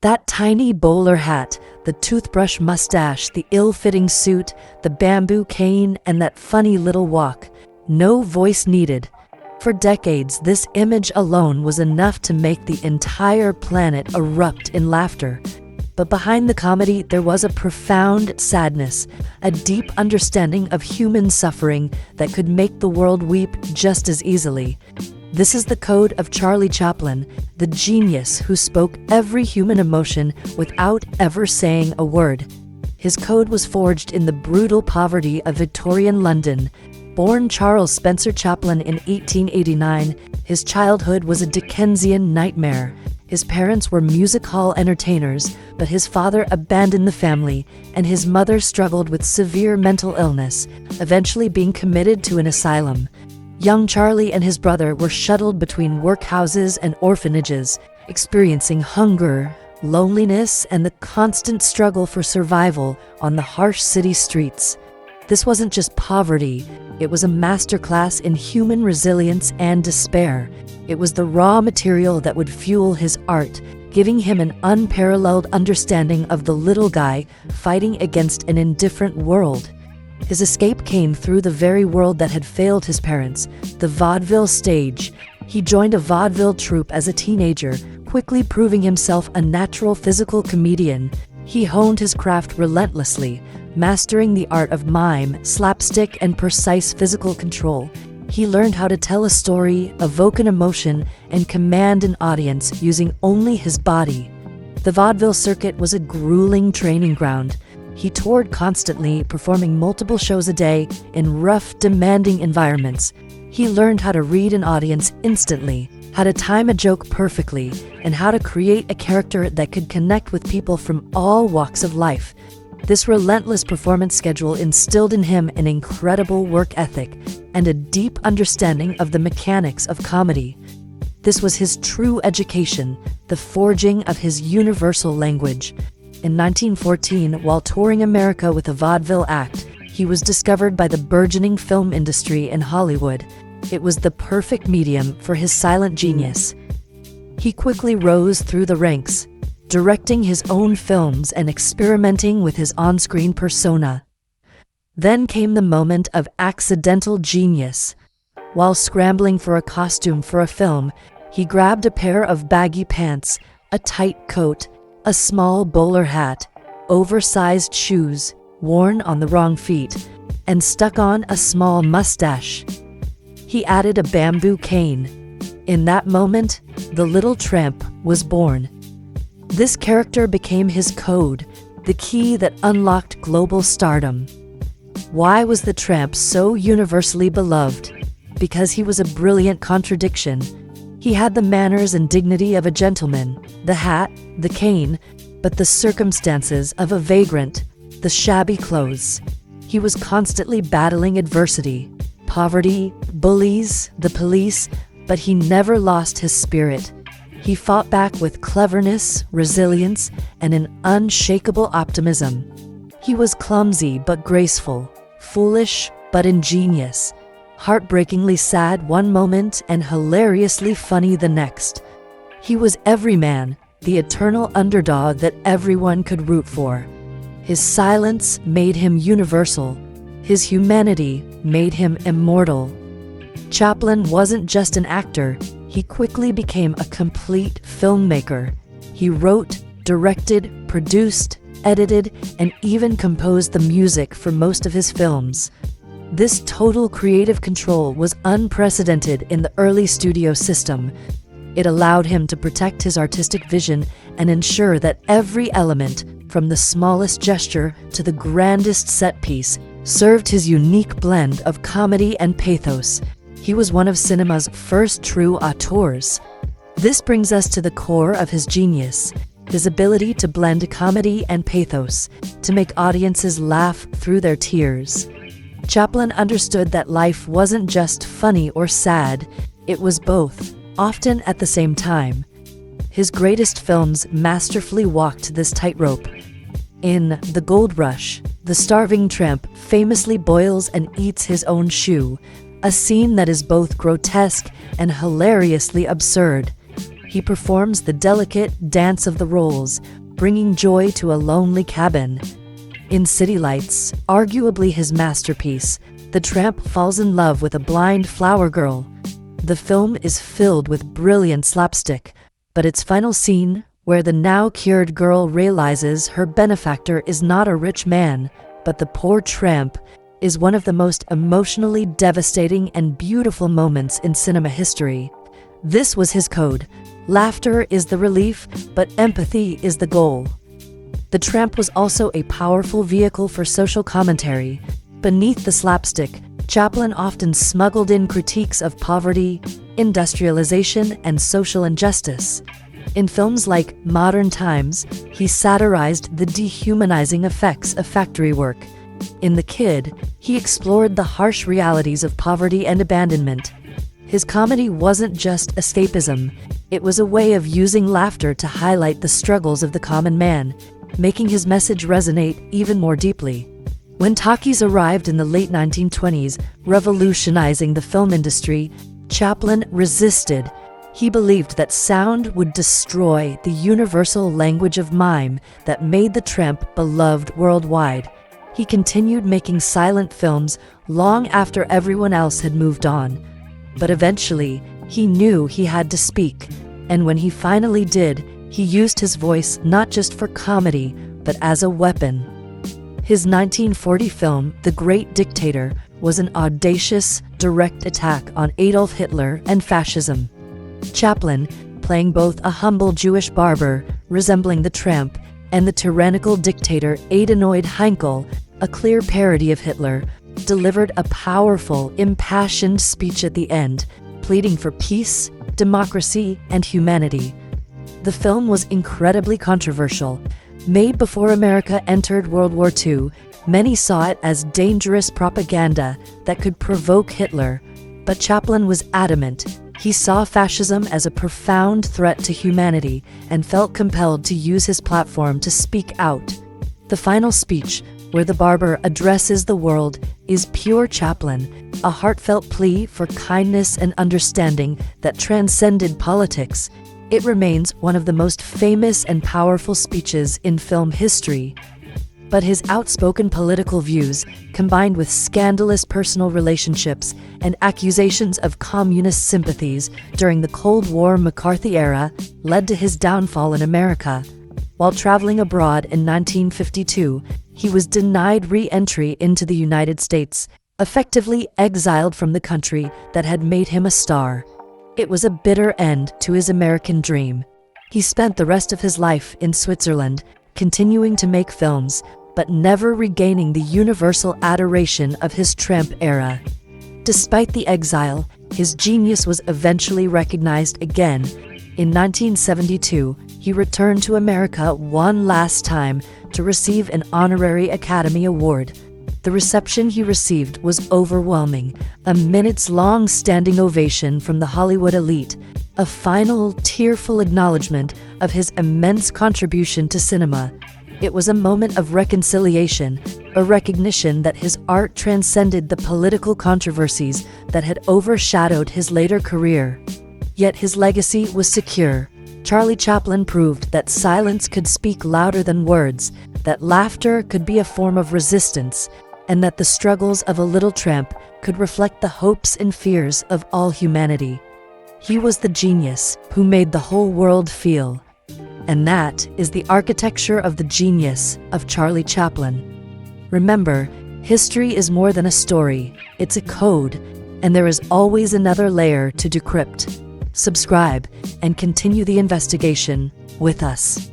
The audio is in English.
That tiny bowler hat, the toothbrush mustache, the ill-fitting suit, the bamboo cane, and that funny little walk. No voice needed. For decades, this image alone was enough to make the entire planet erupt in laughter. But behind the comedy, there was a profound sadness, a deep understanding of human suffering that could make the world weep just as easily. This is the code of Charlie Chaplin, the genius who spoke every human emotion without ever saying a word. His code was forged in the brutal poverty of Victorian London. Born Charles Spencer Chaplin in 1889, his childhood was a Dickensian nightmare. His parents were music hall entertainers, but his father abandoned the family, and his mother struggled with severe mental illness, eventually being committed to an asylum. Young Charlie and his brother were shuttled between workhouses and orphanages, experiencing hunger, loneliness, and the constant struggle for survival on the harsh city streets. This wasn't just poverty, it was a masterclass in human resilience and despair. It was the raw material that would fuel his art, giving him an unparalleled understanding of the little guy fighting against an indifferent world. His escape came through the very world that had failed his parents, the vaudeville stage. He joined a vaudeville troupe as a teenager, quickly proving himself a natural physical comedian. He honed his craft relentlessly, mastering the art of mime, slapstick, and precise physical control. He learned how to tell a story, evoke an emotion, and command an audience using only his body. The vaudeville circuit was a grueling training ground. He toured constantly, performing multiple shows a day in rough, demanding environments. He learned how to read an audience instantly, how to time a joke perfectly, and how to create a character that could connect with people from all walks of life. This relentless performance schedule instilled in him an incredible work ethic and a deep understanding of the mechanics of comedy. This was his true education, the forging of his universal language. In 1914, while touring America with a vaudeville act, he was discovered by the burgeoning film industry in Hollywood. It was the perfect medium for his silent genius. He quickly rose through the ranks, directing his own films and experimenting with his on-screen persona. Then came the moment of accidental genius. While scrambling for a costume for a film, he grabbed a pair of baggy pants, a tight coat, a small bowler hat, oversized shoes, worn on the wrong feet, and stuck on a small mustache. He added a bamboo cane. In that moment, the Little Tramp was born. This character became his code, the key that unlocked global stardom. Why was the Tramp so universally beloved? Because he was a brilliant contradiction. He had the manners and dignity of a gentleman, the hat, the cane, but the circumstances of a vagrant, the shabby clothes. He was constantly battling adversity, poverty, bullies, the police, but he never lost his spirit. He fought back with cleverness, resilience, and an unshakable optimism. He was clumsy but graceful, foolish but ingenious, heartbreakingly sad one moment and hilariously funny the next. He was everyman, the eternal underdog that everyone could root for. His silence made him universal. His humanity made him immortal. Chaplin wasn't just an actor, he quickly became a complete filmmaker. He wrote, directed, produced, edited, and even composed the music for most of his films. This total creative control was unprecedented in the early studio system. It allowed him to protect his artistic vision and ensure that every element, from the smallest gesture to the grandest set piece, served his unique blend of comedy and pathos. He was one of cinema's first true auteurs. This brings us to the core of his genius, his ability to blend comedy and pathos, to make audiences laugh through their tears. Chaplin understood that life wasn't just funny or sad, it was both, often at the same time. His greatest films masterfully walked this tightrope. In The Gold Rush, the starving tramp famously boils and eats his own shoe, a scene that is both grotesque and hilariously absurd. he performs the delicate dance of the roles, bringing joy to a lonely cabin. In City Lights, arguably his masterpiece, the tramp falls in love with a blind flower girl. The film is filled with brilliant slapstick, but its final scene, where the now-cured girl realizes her benefactor is not a rich man, but the poor tramp, is one of the most emotionally devastating and beautiful moments in cinema history. This was his code. Laughter is the relief, but empathy is the goal. The Tramp was also a powerful vehicle for social commentary. Beneath the slapstick, Chaplin often smuggled in critiques of poverty, industrialization, and social injustice. In films like Modern Times, he satirized the dehumanizing effects of factory work. In The Kid, he explored the harsh realities of poverty and abandonment. His comedy wasn't just escapism, it was a way of using laughter to highlight the struggles of the common man, making his message resonate even more deeply. When talkies arrived in the late 1920s, revolutionizing the film industry, Chaplin resisted. He believed that sound would destroy the universal language of mime that made the Tramp beloved worldwide. He continued making silent films long after everyone else had moved on. But eventually, he knew he had to speak, and when he finally did, he used his voice not just for comedy, but as a weapon. His 1940 film, The Great Dictator, was an audacious, direct attack on Adolf Hitler and fascism. Chaplin, playing both a humble Jewish barber, resembling the Tramp, and the tyrannical dictator Adenoid Heinkel, a clear parody of Hitler, delivered a powerful, impassioned speech at the end, pleading for peace, democracy, and humanity. The film was incredibly controversial. Made before America entered World War II, many saw it as dangerous propaganda that could provoke Hitler, but Chaplin was adamant. He saw fascism as a profound threat to humanity and felt compelled to use his platform to speak out. The final speech, where the barber addresses the world, is pure Chaplin, a heartfelt plea for kindness and understanding that transcended politics. It remains one of the most famous and powerful speeches in film history. But his outspoken political views, combined with scandalous personal relationships and accusations of communist sympathies during the Cold War McCarthy era, led to his downfall in America. While traveling abroad in 1952, he was denied re-entry into the United States, effectively exiled from the country that had made him a star. It was a bitter end to his American dream. He spent the rest of his life in Switzerland, continuing to make films, but never regaining the universal adoration of his Tramp era. Despite the exile, his genius was eventually recognized again. In 1972, he returned to America one last time to receive an honorary Academy Award. The reception he received was overwhelming, a minutes-long standing ovation from the Hollywood elite, a final, tearful acknowledgement of his immense contribution to cinema. It was a moment of reconciliation, a recognition that his art transcended the political controversies that had overshadowed his later career. Yet his legacy was secure. Charlie Chaplin proved that silence could speak louder than words, that laughter could be a form of resistance, and that the struggles of a little tramp could reflect the hopes and fears of all humanity. He was the genius who made the whole world feel. And that is the architecture of the genius of Charlie Chaplin. Remember, history is more than a story, it's a code, and there is always another layer to decrypt. Subscribe and continue the investigation with us.